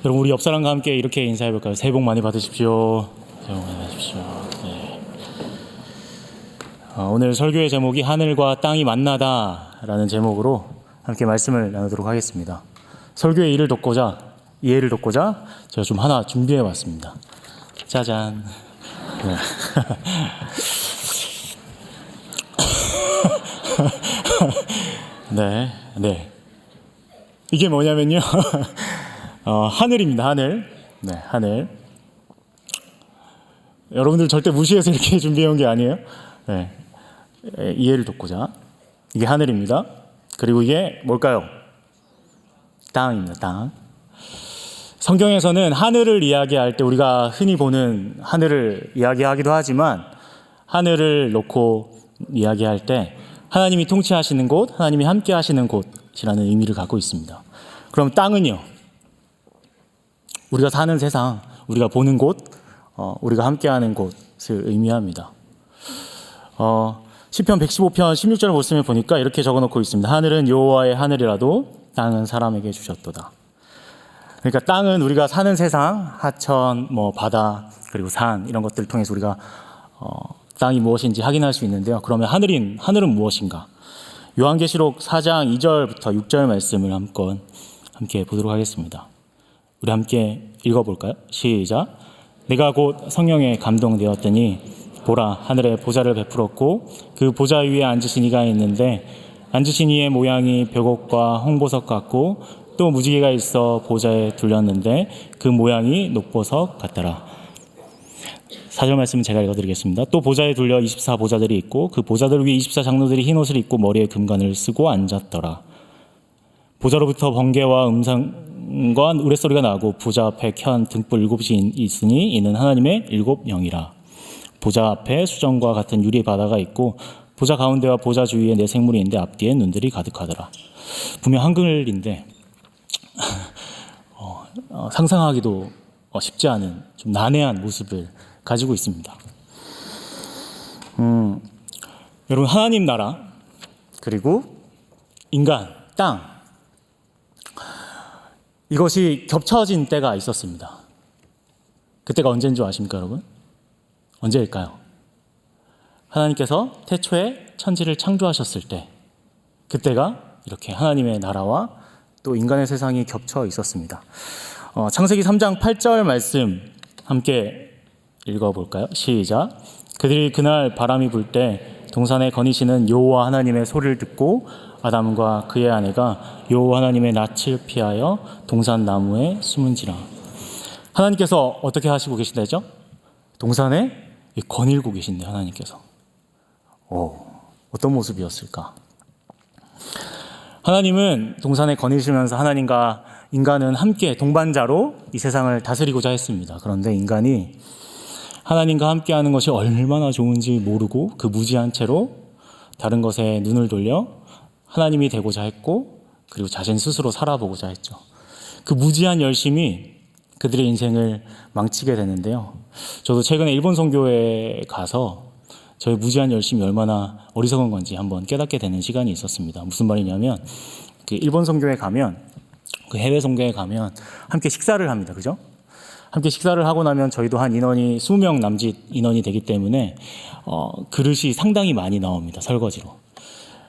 여러분 우리 옆 사람과 함께 이렇게 인사해 볼까요? 새해 복 많이 받으십시오. 새해 복 많이 받으십시오. 네. 오늘 설교의 제목이 하늘과 땅이 만나다라는 제목으로 함께 말씀을 나누도록 하겠습니다. 설교의 이해를 돕고자 제가 좀 하나 준비해 왔습니다. 짜잔. 네. 네. 이게 뭐냐면요. 하늘입니다. 하늘. 네, 하늘. 여러분들 절대 무시해서 이렇게 준비해 온 게 아니에요. 네. 이해를 돕고자. 이게 하늘입니다. 그리고 이게 뭘까요? 땅입니다. 땅. 성경에서는 하늘을 이야기할 때 우리가 흔히 보는 하늘을 이야기하기도 하지만 하늘을 놓고 이야기할 때 하나님이 통치하시는 곳, 하나님이 함께 하시는 곳이라는 의미를 갖고 있습니다. 그럼 땅은요? 우리가 사는 세상, 우리가 보는 곳, 우리가 함께하는 곳을 의미합니다. 시편 115편 16절을 보시면 이렇게 적어놓고 있습니다. 하늘은 여호와의 하늘이라도 땅은 사람에게 주셨도다. 그러니까 땅은 우리가 사는 세상, 하천, 바다, 그리고 산 이런 것들을 통해서 우리가 땅이 무엇인지 확인할 수 있는데요. 그러면 하늘은 무엇인가? 요한계시록 4장 2절부터 6절 말씀을 함께 보도록 하겠습니다. 우리 함께 읽어볼까요? 시작. 내가 곧 성령에 감동되었더니 보라 하늘에 보좌를 베풀었고 그 보좌 위에 앉으신 이가 있는데 앉으신 이의 모양이 벽옥과 홍보석 같고 또 무지개가 있어 보좌에 둘렸는데 그 모양이 녹보석 같더라. 4절 말씀은 제가 읽어드리겠습니다. 또 보좌에 둘려 24보좌들이 있고 그 보좌들 위에 24장로들이 흰 옷을 입고 머리에 금관을 쓰고 앉았더라. 보좌로부터 번개와 음성과 우레소리가 나고 보좌 앞에 켠 등불 7이 있으니 이는 하나님의 7영이라. 보좌 앞에 수정과 같은 유리 바다가 있고 보좌 가운데와 보좌 주위에 네 생물이 있는데 앞뒤에 눈들이 가득하더라. 분명 한글인데 상상하기도 쉽지 않은 좀 난해한 모습을 가지고 있습니다. 여러분 하나님 나라 그리고 인간, 땅 이것이 겹쳐진 때가 있었습니다. 그때가 언제인 줄 아십니까 여러분? 언제일까요? 하나님께서 태초에 천지를 창조하셨을 때 그때가 이렇게 하나님의 나라와 또 인간의 세상이 겹쳐 있었습니다. 창세기 3장 8절 말씀 함께 읽어볼까요? 시작. 그들이 그날 바람이 불 때 동산에 거니시는 여호와 하나님의 소리를 듣고 아담과 그의 아내가 여호와 하나님의 낯을 피하여 동산 나무에 숨은지라. 하나님께서 어떻게 하시고 계신다죠? 동산에 거닐고 계신데 하나님께서. 어떤 모습이었을까? 하나님은 동산에 거니시면서 하나님과 인간은 함께 동반자로 이 세상을 다스리고자 했습니다. 그런데 인간이 하나님과 함께하는 것이 얼마나 좋은지 모르고 그 무지한 채로 다른 것에 눈을 돌려 하나님이 되고자 했고 그리고 자신 스스로 살아보고자 했죠. 그 무지한 열심이 그들의 인생을 망치게 되는데요. 저도 최근에 일본 선교에 가서 저의 무지한 열심이 얼마나 어리석은 건지 한번 깨닫게 되는 시간이 있었습니다. 무슨 말이냐면 그 일본 선교에 가면 그 해외 선교에 가면 함께 식사를 합니다. 그죠? 함께 식사를 하고 나면 저희도 한 인원이 20명 남짓 인원이 되기 때문에 그릇이 상당히 많이 나옵니다. 설거지로.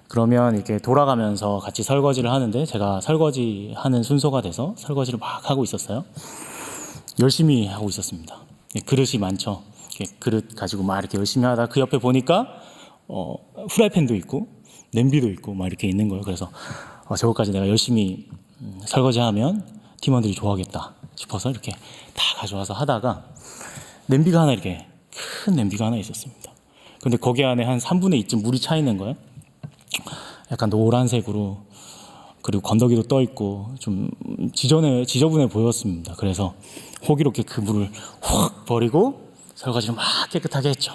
그러면 이렇게 돌아가면서 같이 설거지를 하는데 제가 설거지하는 순서가 돼서 설거지를 막 하고 있었어요. 열심히 하고 있었습니다. 그릇이 많죠. 그릇 가지고 막 이렇게 열심히 하다 그 옆에 보니까 후라이팬도 있고 냄비도 있고 막 이렇게 있는 거예요. 그래서 저것까지 내가 열심히 설거지하면 팀원들이 좋아하겠다 싶어서 이렇게 다 가져와서 하다가 냄비가 하나 이렇게 큰 냄비가 하나 있었습니다. 근데 거기 안에 한 3분의 2쯤 물이 차 있는 거예요. 약간 노란색으로 그리고 건더기도 떠 있고 좀 지저분해 보였습니다. 그래서 호기롭게 그 물을 확 버리고 설거지를 막 깨끗하게 했죠.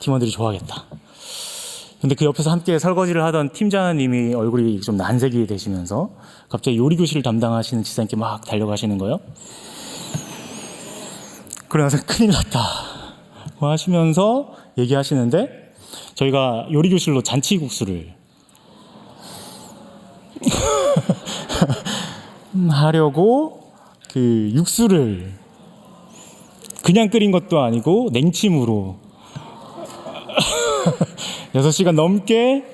팀원들이 좋아하겠다. 근데 그 옆에서 함께 설거지를 하던 팀장님이 얼굴이 좀 난색이 되시면서 갑자기 요리교실을 담당하시는 지사님께 막 달려가시는 거예요. 그러면서 큰일 났다 하시면서 얘기하시는데 저희가 요리교실로 잔치국수를 하려고 그 육수를 그냥 끓인 것도 아니고 냉침으로 6시간 넘게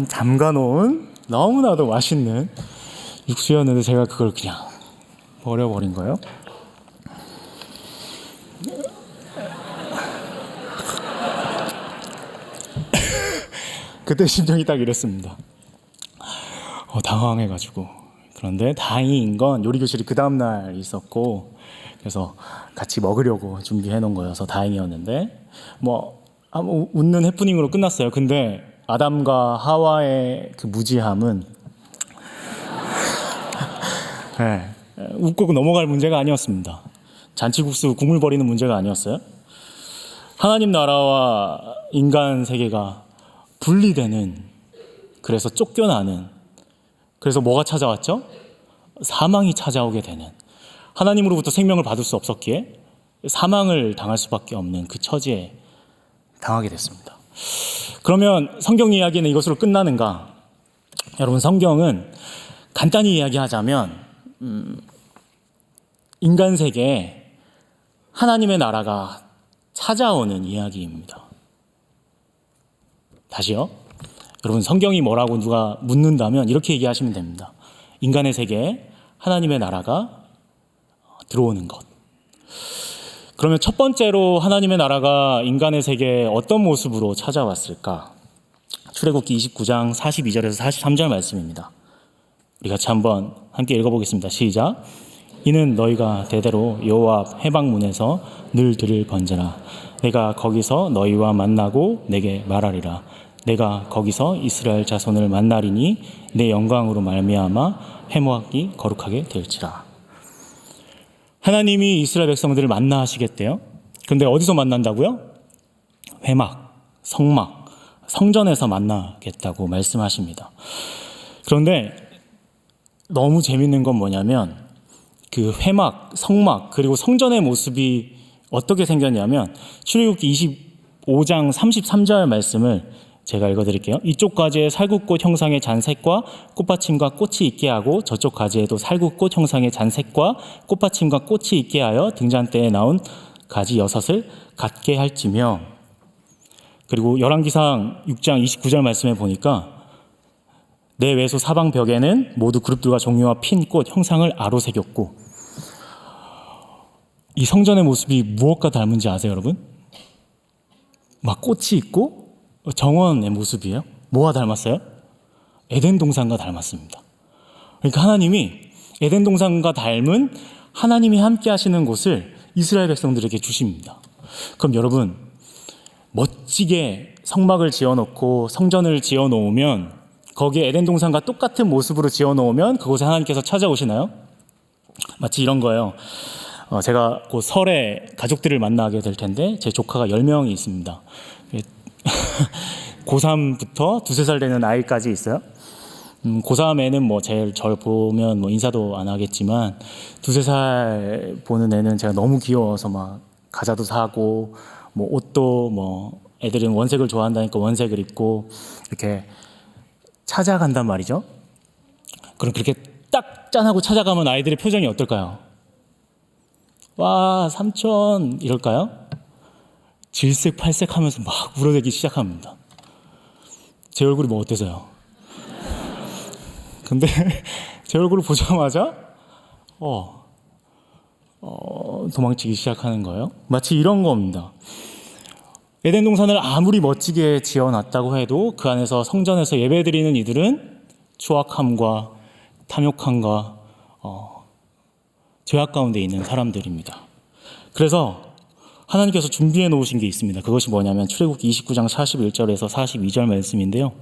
담가놓은 너무나도 맛있는 육수였는데 제가 그걸 그냥 버려버린 거예요. 그때 심정이 딱 이랬습니다. 당황해가지고. 그런데 다행인 건 요리 교실이 그 다음날 있었고, 그래서 같이 먹으려고 준비해 놓은 거여서 다행이었는데, 웃는 해프닝으로 끝났어요. 근데 아담과 하와의 그 무지함은 네, 웃고 넘어갈 문제가 아니었습니다. 잔치국수 국물 버리는 문제가 아니었어요. 하나님 나라와 인간 세계가 분리되는, 그래서 쫓겨나는, 그래서 뭐가 찾아왔죠? 사망이 찾아오게 되는, 하나님으로부터 생명을 받을 수 없었기에 사망을 당할 수밖에 없는 그 처지에 당하게 됐습니다. 그러면 성경 이야기는 이것으로 끝나는가? 여러분, 성경은 간단히 이야기하자면 인간 세계에 하나님의 나라가 찾아오는 이야기입니다. 다시요. 여러분, 성경이 뭐라고 누가 묻는다면 이렇게 얘기하시면 됩니다. 인간의 세계에 하나님의 나라가 들어오는 것. 그러면 첫 번째로 하나님의 나라가 인간의 세계에 어떤 모습으로 찾아왔을까? 출애굽기 29장 42절에서 43절 말씀입니다. 우리 같이 한번 함께 읽어보겠습니다. 시작. 이는 너희가 대대로 여호와 앞 회막문에서 늘 들을 번제라. 내가 거기서 너희와 만나고 내게 말하리라. 내가 거기서 이스라엘 자손을 만나리니 내 영광으로 말미암아 회막이 거룩하게 될지라. 하나님이 이스라엘 백성들을 만나시겠대요. 근데 어디서 만난다고요? 회막, 성막, 성전에서 만나겠다고 말씀하십니다. 그런데 너무 재밌는 건 뭐냐면 그 회막, 성막, 그리고 성전의 모습이 어떻게 생겼냐면 출애굽기 25장 33절 말씀을 제가 읽어드릴게요. 이쪽 가지에 살구꽃 형상의 잔색과 꽃받침과 꽃이 있게 하고 저쪽 가지에도 살구꽃 형상의 잔색과 꽃받침과 꽃이 있게 하여 등잔대에 나온 가지 6을 갖게 할지며. 그리고 열왕기상 6장 29절 말씀에 보니까 내 외소 사방 벽에는 모두 그룹들과 종류와 핀 꽃 형상을 아로 새겼고. 이 성전의 모습이 무엇과 닮은지 아세요, 여러분? 막 꽃이 있고 정원의 모습이에요. 뭐와 닮았어요? 에덴 동산과 닮았습니다. 그러니까 하나님이 에덴 동산과 닮은 하나님이 함께 하시는 곳을 이스라엘 백성들에게 주십니다. 그럼 여러분, 멋지게 성막을 지어놓고 성전을 지어놓으면 거기에 에덴 동산과 똑같은 모습으로 지어놓으면 그곳에 하나님께서 찾아오시나요? 마치 이런 거예요. 제가 곧 설에 가족들을 만나게 될 텐데 제 조카가 10명이 있습니다. 고3부터 2-3살 되는 아이까지 있어요. 고3애는 제일 절 보면 인사도 안 하겠지만 2-3살 보는 애는 제가 너무 귀여워서 막 과자도 사고 옷도 애들은 원색을 좋아한다니까 원색을 입고 이렇게 찾아간단 말이죠. 그럼 그렇게 딱 짠하고 찾아가면 아이들의 표정이 어떨까요? 와, 삼촌 이럴까요? 질색팔색 하면서 막 울어대기 시작합니다. 제 얼굴이 어때서요? 근데 제 얼굴을 보자마자 도망치기 시작하는 거예요. 마치 이런 겁니다. 에덴 동산을 아무리 멋지게 지어놨다고 해도 그 안에서 성전에서 예배드리는 이들은 추악함과 탐욕함과 죄악 가운데 있는 사람들입니다. 그래서 하나님께서 준비해 놓으신 게 있습니다. 그것이 뭐냐면 출애굽기 29장 41절에서 42절 말씀인데요.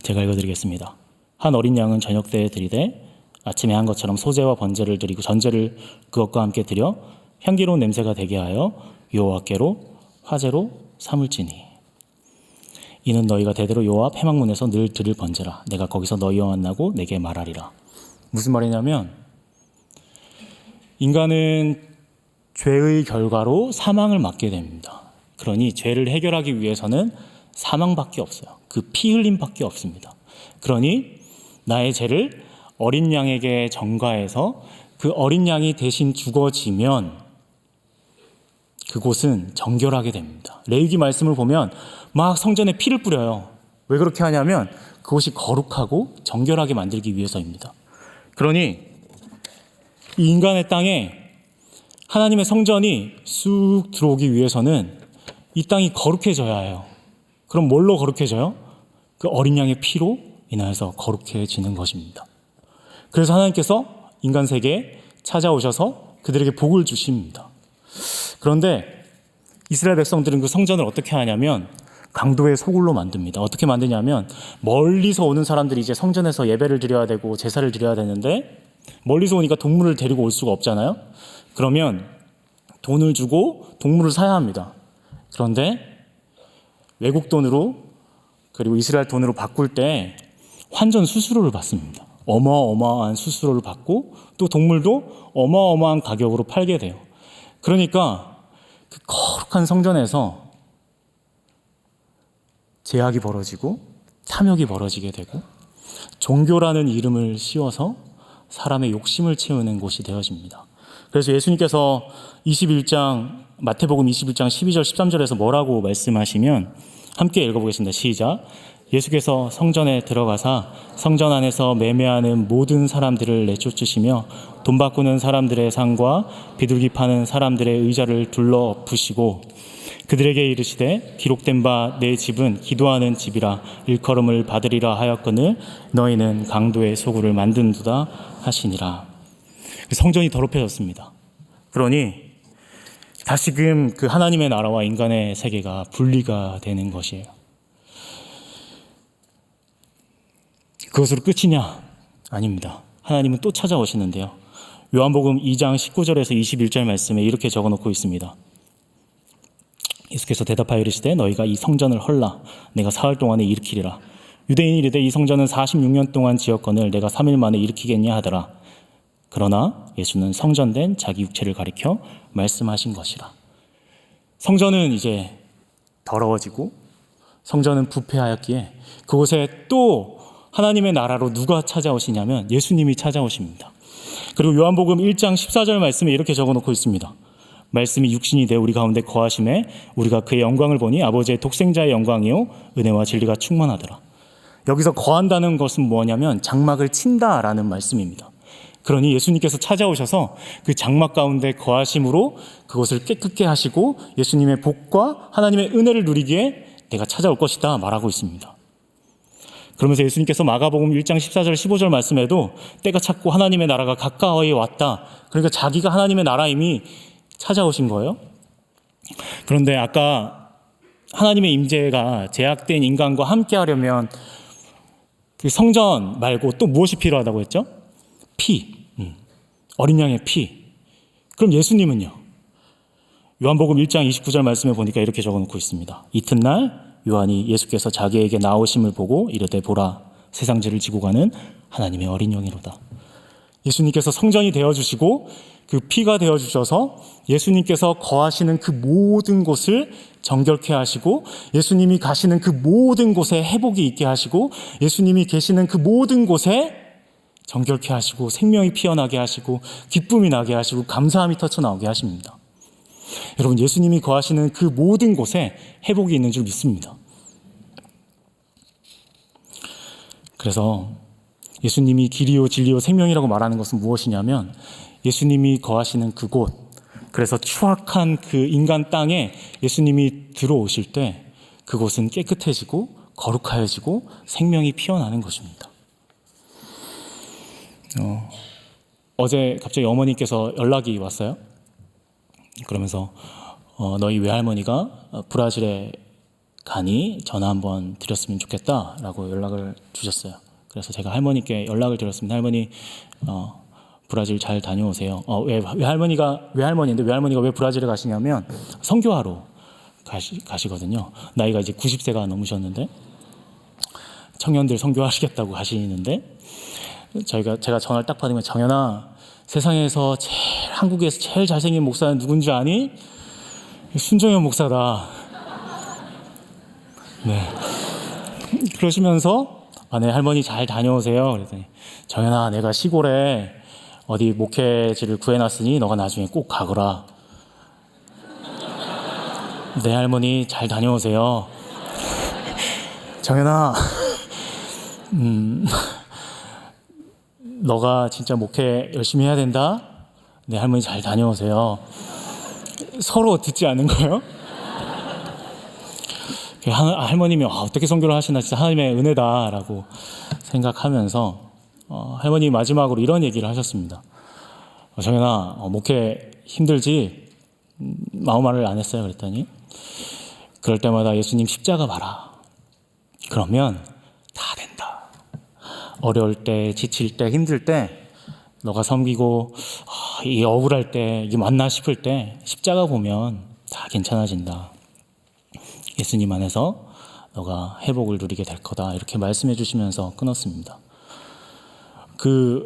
제가 읽어드리겠습니다. 한 어린 양은 저녁 때에 드리되 아침에 한 것처럼 소제와 번제를 드리고 전제를 그것과 함께 드려 향기로운 냄새가 되게 하여 여호와께로 화제로 삼을지니 이는 너희가 대대로 여호와 앞 회막문에서 늘 드릴 번제라. 내가 거기서 너희와 만나고 내게 말하리라. 무슨 말이냐면 인간은 죄의 결과로 사망을 맞게 됩니다. 그러니 죄를 해결하기 위해서는 사망밖에 없어요. 그 피 흘림밖에 없습니다. 그러니 나의 죄를 어린 양에게 전가해서 그 어린 양이 대신 죽어지면 그곳은 정결하게 됩니다. 레위기 말씀을 보면 막 성전에 피를 뿌려요. 왜 그렇게 하냐면 그곳이 거룩하고 정결하게 만들기 위해서입니다. 그러니 이 인간의 땅에 하나님의 성전이 쑥 들어오기 위해서는 이 땅이 거룩해져야 해요. 그럼 뭘로 거룩해져요? 그 어린 양의 피로 인하여서 거룩해지는 것입니다. 그래서 하나님께서 인간 세계에 찾아오셔서 그들에게 복을 주십니다. 그런데 이스라엘 백성들은 그 성전을 어떻게 하냐면 강도의 소굴로 만듭니다. 어떻게 만드냐면 멀리서 오는 사람들이 이제 성전에서 예배를 드려야 되고 제사를 드려야 되는데 멀리서 오니까 동물을 데리고 올 수가 없잖아요. 그러면 돈을 주고 동물을 사야 합니다. 그런데 외국 돈으로 그리고 이스라엘 돈으로 바꿀 때 환전 수수료를 받습니다. 어마어마한 수수료를 받고 또 동물도 어마어마한 가격으로 팔게 돼요. 그러니까 그 거룩한 성전에서 제약이 벌어지고 탐욕이 벌어지게 되고 종교라는 이름을 씌워서 사람의 욕심을 채우는 곳이 되어집니다. 그래서 예수님께서 21장 마태복음 21장 12절 13절에서 뭐라고 말씀하시면 함께 읽어보겠습니다. 시작. 예수께서 성전에 들어가사 성전 안에서 매매하는 모든 사람들을 내쫓으시며 돈 바꾸는 사람들의 상과 비둘기 파는 사람들의 의자를 둘러 엎으시고 그들에게 이르시되 기록된 바 내 집은 기도하는 집이라 일컬음을 받으리라 하였거늘 너희는 강도의 소굴을 만든도다 하시니라. 성전이 더럽혀졌습니다. 그러니 다시금 그 하나님의 나라와 인간의 세계가 분리가 되는 것이에요. 그것으로 끝이냐? 아닙니다. 하나님은 또 찾아오시는데요. 요한복음 2장 19절에서 21절 말씀에 이렇게 적어놓고 있습니다. 예수께서 대답하여 이르시되 너희가 이 성전을 헐라 내가 사흘 동안에 일으키리라. 유대인이 이르되 이 성전은 46년 동안 지었거늘 내가 3일 만에 일으키겠냐 하더라. 그러나 예수는 성전된 자기 육체를 가리켜 말씀하신 것이라. 성전은 이제 더러워지고 성전은 부패하였기에 그곳에 또 하나님의 나라로 누가 찾아오시냐면 예수님이 찾아오십니다. 그리고 요한복음 1장 14절 말씀에 이렇게 적어놓고 있습니다. 말씀이 육신이 되어 우리 가운데 거하심에 우리가 그의 영광을 보니 아버지의 독생자의 영광이요 은혜와 진리가 충만하더라. 여기서 거한다는 것은 뭐냐면 장막을 친다라는 말씀입니다. 그러니 예수님께서 찾아오셔서 그 장막 가운데 거하심으로 그것을 깨끗게 하시고 예수님의 복과 하나님의 은혜를 누리기에 내가 찾아올 것이다 말하고 있습니다. 그러면서 예수님께서 마가복음 1장 14절 15절 말씀에도 때가 찼고 하나님의 나라가 가까이 왔다. 그러니까 자기가 하나님의 나라임이 찾아오신 거예요. 그런데 아까 하나님의 임재가 제약된 인간과 함께 하려면 그 성전 말고 또 무엇이 필요하다고 했죠? 피. 어린 양의 피. 그럼 예수님은요? 요한복음 1장 29절 말씀에 보니까 이렇게 적어놓고 있습니다. 이튿날 요한이 예수께서 자기에게 나오심을 보고 이르되 보라 세상 죄를 지고 가는 하나님의 어린 양이로다. 예수님께서 성전이 되어주시고 그 피가 되어주셔서 예수님께서 거하시는 그 모든 곳을 정결케 하시고 예수님이 가시는 그 모든 곳에 회복이 있게 하시고 예수님이 계시는 그 모든 곳에 정결케 하시고 생명이 피어나게 하시고 기쁨이 나게 하시고 감사함이 터쳐나오게 하십니다. 여러분 예수님이 거하시는 그 모든 곳에 회복이 있는 줄 믿습니다. 그래서 예수님이 길이요 진리요 생명이라고 말하는 것은 무엇이냐면 예수님이 거하시는 그곳, 그래서 추악한 그 인간 땅에 예수님이 들어오실 때 그곳은 깨끗해지고 거룩하여지고 생명이 피어나는 것입니다. 어제 갑자기 어머니께서 연락이 왔어요. 그러면서 너희 외할머니가 브라질에 가니 전화 한번 드렸으면 좋겠다라고 연락을 주셨어요. 그래서 제가 할머니께 연락을 드렸습니다. 할머니 브라질 잘 다녀오세요. 외할머니인데 외할머니가 왜 브라질에 가시냐면 선교하러 가시거든요. 나이가 이제 90세가 넘으셨는데 청년들 선교하시겠다고 하시는데 제가 전화를 딱 받으면 정연아 세상에서 한국에서 제일 잘생긴 목사는 누군지 아니? 순종현 목사다. 네. 그러시면서 네, 할머니 잘 다녀오세요. 그랬더니 정연아, 내가 시골에 어디 목회지를 구해놨으니 너가 나중에 꼭 가거라. 네, 할머니 잘 다녀오세요. 정연아, 너가 진짜 목회 열심히 해야 된다. 네, 할머니 잘 다녀오세요. 서로 듣지 않는 거예요? 할머님이 어떻게 선교를 하시나, 진짜 하나님의 은혜다라고 생각하면서 할머니 마지막으로 이런 얘기를 하셨습니다. 정연아, 목회 힘들지? 아무 말을 안 했어요. 그랬더니 그럴 때마다 예수님 십자가 봐라. 그러면 다 된다. 어려울 때, 지칠 때, 힘들 때, 너가 섬기고 이 억울할 때, 이게 맞나 싶을 때 십자가 보면 다 괜찮아진다. 예수님 안에서 너가 회복을 누리게 될 거다. 이렇게 말씀해 주시면서 끊었습니다. 그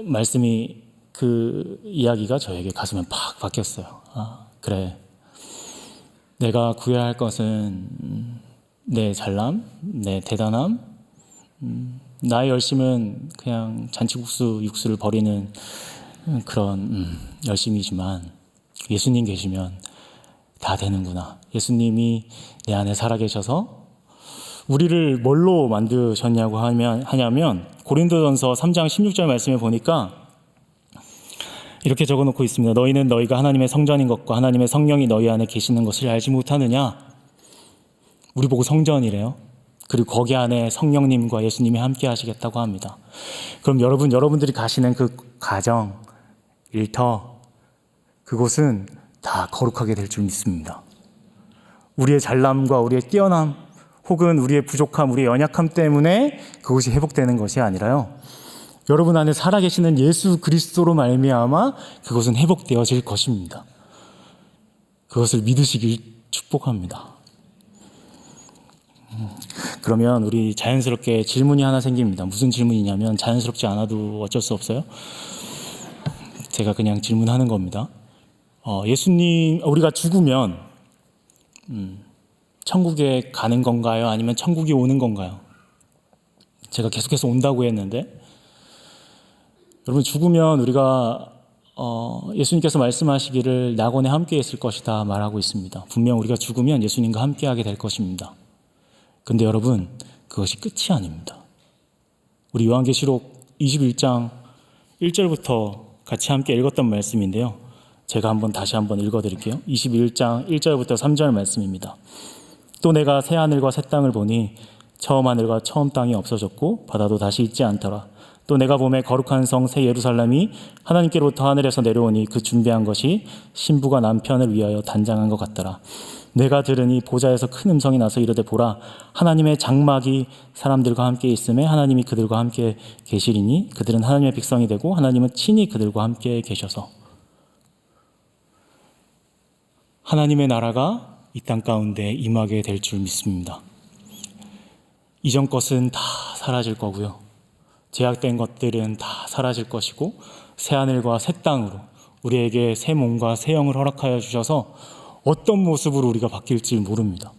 말씀이, 그 이야기가 저에게 가슴에 팍 박혔어요. 그래, 내가 구해야 할 것은 내 잘남, 내 대단함, 나의 열심은 그냥 잔치국수 육수를 버리는 그런 열심이지만 예수님 계시면 다 되는구나. 예수님이 내 안에 살아계셔서 우리를 뭘로 만드셨냐고 하냐면 고린도전서 3장 16절 말씀에 보니까 이렇게 적어놓고 있습니다. 너희는 너희가 하나님의 성전인 것과 하나님의 성령이 너희 안에 계시는 것을 알지 못하느냐? 우리 보고 성전이래요. 그리고 거기 안에 성령님과 예수님이 함께 하시겠다고 합니다. 그럼 여러분들이 가시는 그 가정, 일터, 그곳은 다 거룩하게 될 줄 믿습니다. 우리의 잘남과 우리의 뛰어남, 혹은 우리의 부족함, 우리의 연약함 때문에 그것이 회복되는 것이 아니라요, 여러분 안에 살아계시는 예수 그리스도로 말미암아 그것은 회복되어질 것입니다. 그것을 믿으시길 축복합니다. 그러면 우리 자연스럽게 질문이 하나 생깁니다. 무슨 질문이냐면, 자연스럽지 않아도 어쩔 수 없어요. 제가 그냥 질문하는 겁니다. 예수님, 우리가 죽으면 천국에 가는 건가요? 아니면 천국이 오는 건가요? 제가 계속해서 온다고 했는데, 여러분, 죽으면 우리가 예수님께서 말씀하시기를 낙원에 함께 있을 것이다 말하고 있습니다. 분명 우리가 죽으면 예수님과 함께하게 될 것입니다. 근데 여러분, 그것이 끝이 아닙니다. 우리 요한계시록 21장 1절부터 같이 함께 읽었던 말씀인데요, 제가 다시 한번 읽어드릴게요. 21장 1절부터 3절 말씀입니다. 또 내가 새 하늘과 새 땅을 보니 처음 하늘과 처음 땅이 없어졌고 바다도 다시 있지 않더라. 또 내가 보매 거룩한 성 새 예루살렘이 하나님께로부터 하늘에서 내려오니 그 준비한 것이 신부가 남편을 위하여 단장한 것 같더라. 내가 들으니 보좌에서 큰 음성이 나서 이르되, 보라, 하나님의 장막이 사람들과 함께 있음에 하나님이 그들과 함께 계시리니 그들은 하나님의 백성이 되고 하나님은 친히 그들과 함께 계셔서 하나님의 나라가 이 땅 가운데 임하게 될 줄 믿습니다. 이전 것은 다 사라질 거고요, 제약된 것들은 다 사라질 것이고, 새 하늘과 새 땅으로 우리에게 새 몸과 새 영을 허락하여 주셔서 어떤 모습으로 우리가 바뀔지 모릅니다.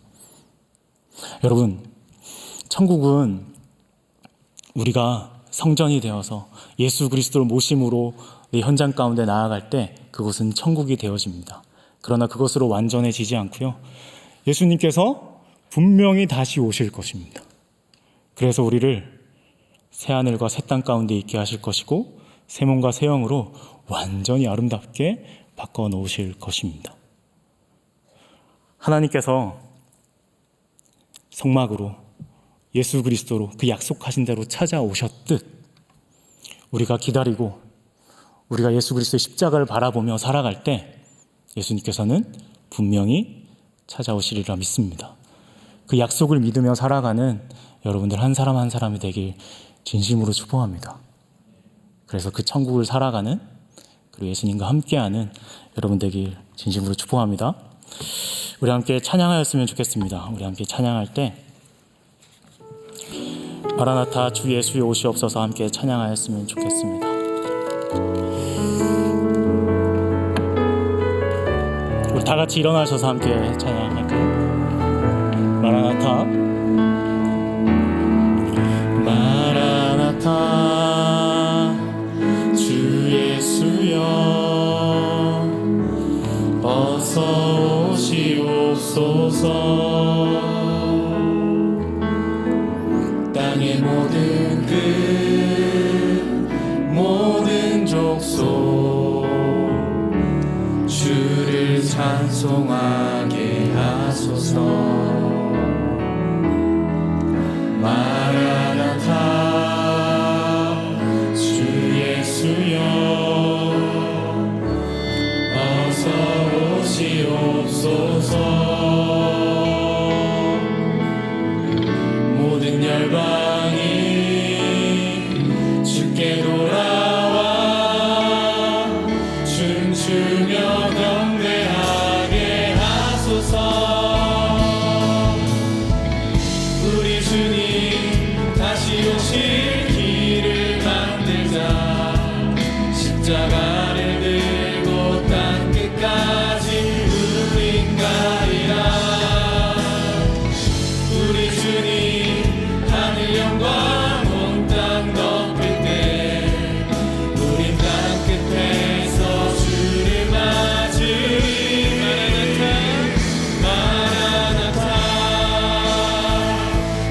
여러분, 천국은 우리가 성전이 되어서 예수 그리스도를 모심으로 내 현장 가운데 나아갈 때 그곳은 천국이 되어집니다. 그러나 그것으로 완전해지지 않고요, 예수님께서 분명히 다시 오실 것입니다. 그래서 우리를 새 하늘과 새 땅 가운데 있게 하실 것이고, 새 몸과 새 영으로 완전히 아름답게 바꿔 놓으실 것입니다. 하나님께서 성막으로 예수 그리스도로 그 약속하신 대로 찾아오셨듯 우리가 기다리고 우리가 예수 그리스도의 십자가를 바라보며 살아갈 때 예수님께서는 분명히 찾아오시리라 믿습니다. 그 약속을 믿으며 살아가는 여러분들 한 사람 한 사람이 되길 진심으로 축복합니다. 그래서 그 천국을 살아가는, 그리고 예수님과 함께하는 여러분 되길 진심으로 축복합니다. 우리 함께 찬양하였으면 좋겠습니다. 우리 함께 찬양할 때 마라나타 주 예수의 오시옵소서 함께 찬양하였으면 좋겠습니다. 우리 다 같이 일어나셔서 함께 찬양할까요? 마라나타 주시옵소서. 땅의 모든 끝 모든 족속 주를 찬송하게 하소서. 마라나타 주 예수여 어서 오시옵소서. 모든 열방이 주께 돌아와 춤추며 경배하게 하소서. 우리 주님 다시 오실 길을 만들자. 십자가를 들고 땅 끝까지 우린 가리라. 우리 주님 하늘 영광 온 땅 덮을 때 우린 땅 끝에서 주를 맞으리. 마라나타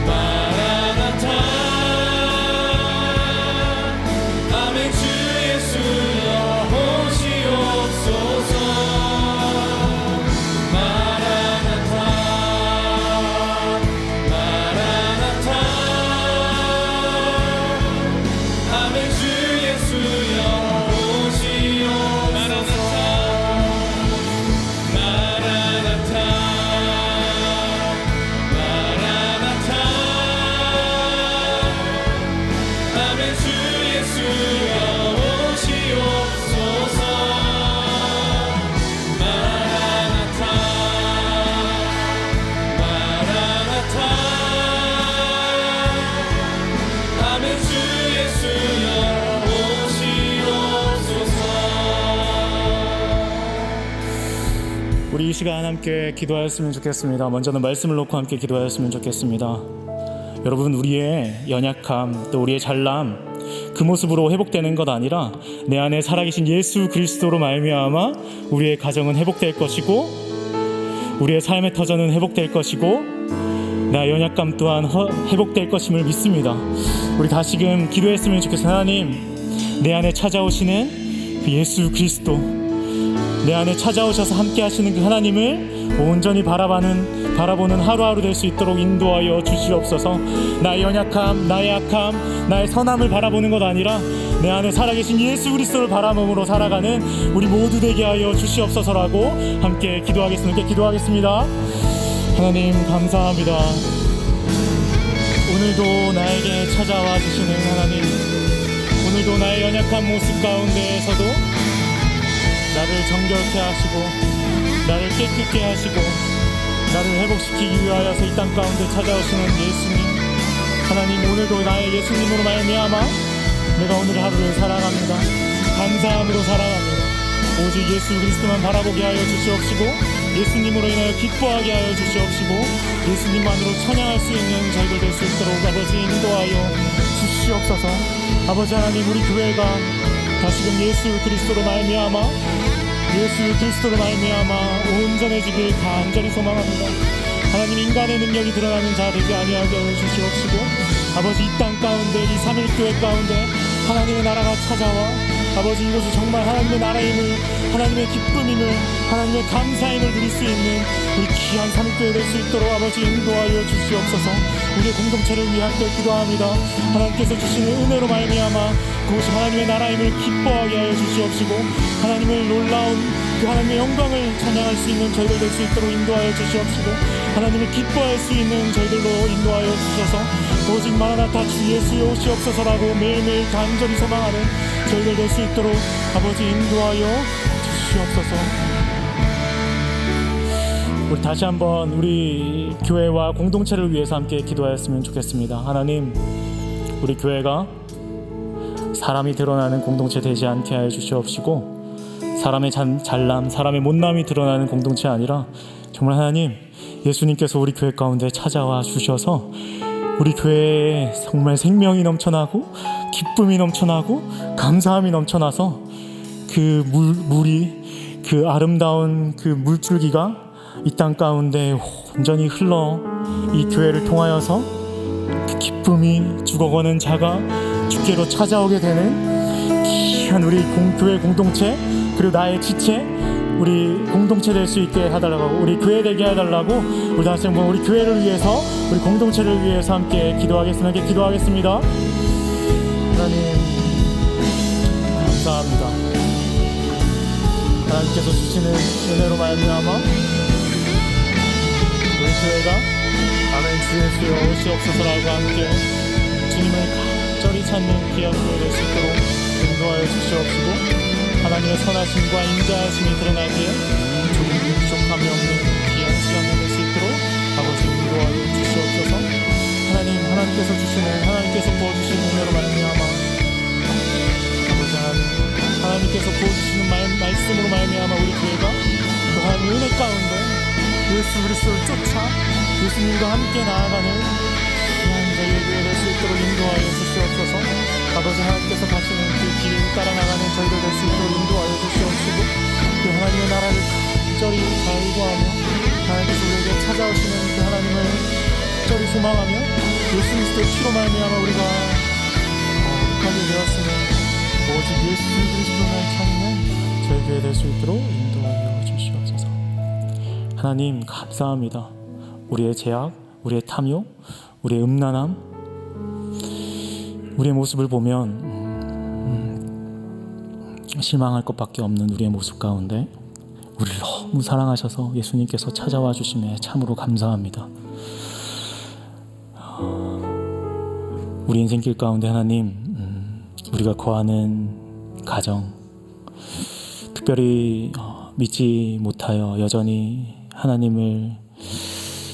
마라나타 아멘. 주 예수여 오시옵소서. 마라나타 마라나타 아멘. 주 예수여 오시옵소서. 마라나타 마라나타 아멘. 주 예수여 오시옵소서. 마라나타 마라나타 아멘. 주 예수여 오시옵소서. 우리 이 시간 함께 기도하였으면 좋겠습니다. 먼저는 말씀을 놓고 함께 기도하였으면 좋겠습니다. 여러분, 우리의 연약함 또 우리의 잘남 그 모습으로 회복되는 것 아니라 내 안에 살아계신 예수 그리스도로 말미암아 우리의 가정은 회복될 것이고 우리의 삶의 터전은 회복될 것이고 나의 연약감 또한 회복될 것임을 믿습니다. 우리 다시금 기도했으면 좋겠어요. 하나님, 내 안에 찾아오시는 그 예수 그리스도, 내 안에 찾아오셔서 함께 하시는 그 하나님을 온전히 바라보는 하루하루 될 수 있도록 인도하여 주시옵소서. 나의 연약함, 나의 약함, 나의 선함을 바라보는 것 아니라 내 안에 살아계신 예수 그리스도를 바라봄으로 살아가는 우리 모두 되게 하여 주시옵소서라고 함께 기도하겠습니다. 하나님 감사합니다. 오늘도 나에게 찾아와 주시는 하나님, 오늘도 나의 연약한 모습 가운데에서도 나를 정결케 하시고 나를 깨끗게 하시고 나를 회복시키기 위하여서 이 땅 가운데 찾아오시는 예수님, 하나님, 오늘도 나의 예수님으로 말미암아 내가 오늘 하루를 살아갑니다. 감사함으로 살아갑니다. 오직 예수 그리스도만 바라보게 하여 주시옵시고 예수님으로 인하여 기뻐하게 하여 주시옵시고 예수님만으로 찬양할 수 있는 저희들 될 수 있도록 아버지 인도하여 주시옵소서. 아버지 하나님, 우리 교회가 다시금 예수 그리스도로 말미암아 온전해지길 간절히 소망합니다. 하나님, 인간의 능력이 드러나는 자 되지 아니하게 하여 주시옵시고 아버지, 이 땅 가운데 이 삼일교회 가운데 하나님의 나라가 찾아와 아버지 이곳이 정말 하나님의 나라임을, 하나님의 기쁨임을, 하나님의 감사임을 누릴 수 있는 우리 귀한 삼일교회 될 수 있도록 아버지 인도하여 주시옵소서. 우리의 공동체를 위해 함께 기도합니다. 하나님께서 주시는 은혜로 말미암아 그곳이 하나님의 나라임을 기뻐하게 하여 주시옵시고 하나님을 놀라운 그 하나님의 영광을 찬양할 수 있는 저희들 될 수 있도록 인도하여 주시옵시고 하나님을 기뻐할 수 있는 저희들로 인도하여 주셔서 오직 마라나타 주 예수여 오시옵소서라고 매일매일 간절히 소망하는 저희들 될 수 있도록 아버지 인도하여 주시옵소서. 우리 다시 한번 우리 교회와 공동체를 위해서 함께 기도하였으면 좋겠습니다. 하나님, 우리 교회가 사람이 드러나는 공동체 되지 않게 하여 주시옵시고 사람의 잘남, 사람의 못남이 드러나는 공동체 아니라 정말 하나님, 예수님께서 우리 교회 가운데 찾아와 주셔서 우리 교회에 정말 생명이 넘쳐나고 기쁨이 넘쳐나고 감사함이 넘쳐나서 그 물이 그 아름다운 그 물줄기가 이 땅 가운데 온전히 흘러 이 교회를 통하여서 그 기쁨이 죽어가는 자가 주께로 찾아오게 되는 귀한 우리 교회 공동체, 그리고 나의 지체, 우리 공동체 될 수 있게 해달라고, 우리 교회 되게 해달라고, 우리 다시 한번 우리 교회를 위해서, 우리 공동체를 위해서 함께 기도하겠습니다. 하나님 감사합니다. 하나님께서 주시는 은혜로 말미암아 우리 교회가 아멘 주 예수여 오시옵소서라고 함께 주님을 간절히 찾는 귀한 교회 될 수 있도록 인도하여 주시옵시고, 하나님의 선하심과 인자하심이 드러나기에 조금도 부족함이 없는 귀한 시간이 될 수 있도록 아버지 인도하여 주시옵소서. 하나님께서 부어주시는 은혜로 말미암아 아버지 하나님께서 부어주시는 말씀으로 말미암아 우리 교회가 또한 은혜 가운데 예수 그리스도를 쫓아 예수님과 함께 나아가는 귀한 저희의 교회 될 수 있도록 인도하여 주시옵소서. 아버지 하나님께서 가시는 그 길을 따라 나가는 저희들 될 수 있도록 인도하여 주시옵시고, 그 하나님의 나라를 간절히 갈구하며 하나님께서 우리에게 찾아오시는 그 하나님을 간절히 소망하며 예수 그리스도의 피로 말미암아 우리가 거룩하게 되었으면 오직 예수 그리스도만 찾는 저희 교회 될 수 있도록 인도하여 주시옵소서. 하나님 감사합니다. 우리의 죄악, 우리의 탐욕, 우리의 음란함, 우리의 모습을 보면 실망할 것밖에 없는 우리의 모습 가운데 우리를 너무 사랑하셔서 예수님께서 찾아와 주심에 참으로 감사합니다. 우리 인생길 가운데 하나님, 우리가 거하는 가정, 특별히 믿지 못하여 여전히 하나님을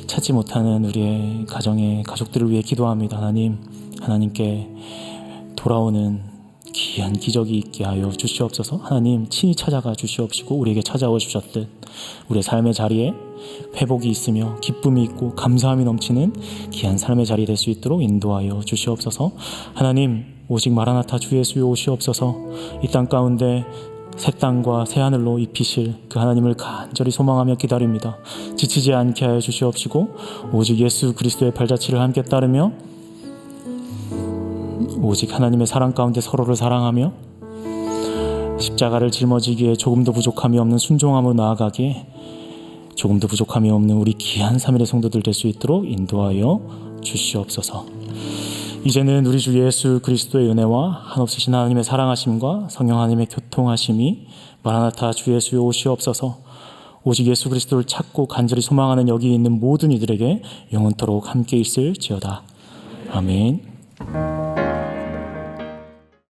찾지 못하는 우리의 가정의 가족들을 위해 기도합니다. 하나님께 돌아오는 귀한 기적이 있게 하여 주시옵소서. 하나님 친히 찾아가 주시옵시고, 우리에게 찾아와 주셨듯 우리의 삶의 자리에 회복이 있으며 기쁨이 있고 감사함이 넘치는 귀한 삶의 자리 될 수 있도록 인도하여 주시옵소서. 하나님 오직 마라나타 주 예수여 오시옵소서. 이 땅 가운데 새 땅과 새 하늘로 입히실 그 하나님을 간절히 소망하며 기다립니다. 지치지 않게 하여 주시옵시고, 오직 예수 그리스도의 발자취를 함께 따르며 오직 하나님의 사랑 가운데 서로를 사랑하며 십자가를 짊어지기에 조금도 부족함이 없는 순종함으로 나아가기에 조금도 부족함이 없는 우리 귀한 3일의 성도들 될 수 있도록 인도하여 주시옵소서. 이제는 우리 주 예수 그리스도의 은혜와 한없으신 하나님의 사랑하심과 성령 하나님의 교통하심이 마라나타 주 예수여 오시옵소서. 오직 예수 그리스도를 찾고 간절히 소망하는 여기 있는 모든 이들에게 영원토록 함께 있을지어다. 아멘.